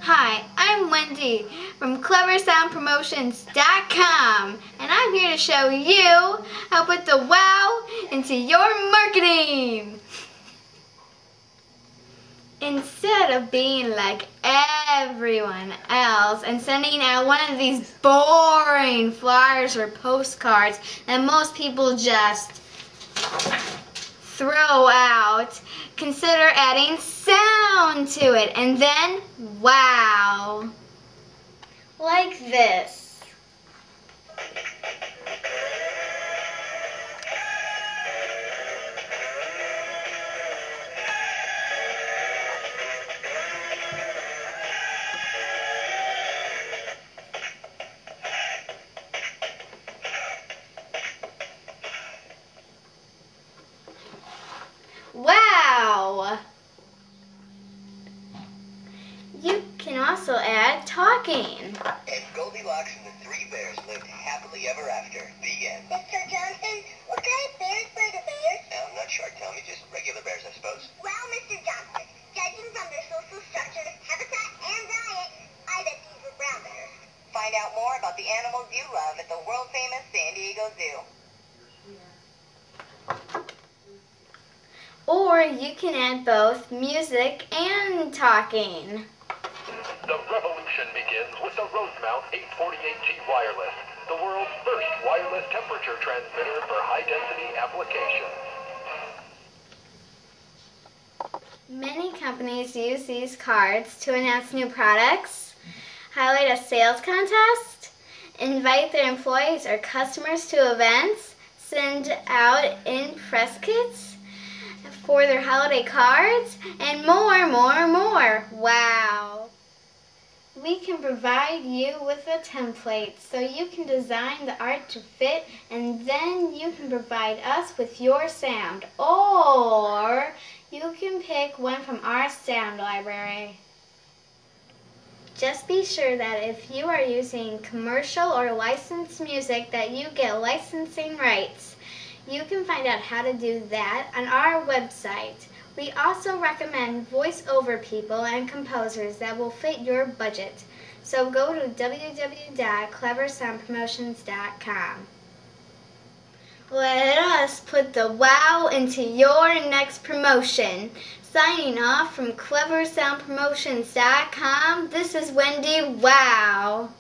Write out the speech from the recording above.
Hi, I'm Wendy from CleverSoundPromotions.com, and I'm here to show you how to put the wow into your marketing. Instead of being like everyone else and sending out one of these boring flyers or postcards that most people just throw out, consider adding sound to it, and then wow, like this. Wow! You can also add talking. And Goldilocks and the three bears lived happily ever after. The end. Mr. Johnson, what kind of bears were the bears? I'm not sure. Tell me, just regular bears, I suppose. Well, Mr. Johnson, judging from their social structure, habitat, and diet, I bet these were brown bears. Find out more about the animals you love at the world-famous San Diego Zoo. Or you can add both music and talking. The revolution begins with the Rosemount 848G wireless, the world's first wireless temperature transmitter for high-density applications. Many companies use these cards to announce new products, highlight a sales contest, invite their employees or customers to events, send out in press kits for their holiday cards, and more. Wow! We can provide you with a template so you can design the art to fit, and then you can provide us with your sound, or you can pick one from our sound library. Just be sure that if you are using commercial or licensed music that you get licensing rights. You can find out how to do that on our website. We also recommend voice-over people and composers that will fit your budget. So go to www.cleversoundpromotions.com. Let us put the wow into your next promotion. Signing off from CleverSoundPromotions.com, this is Wendy. Wow!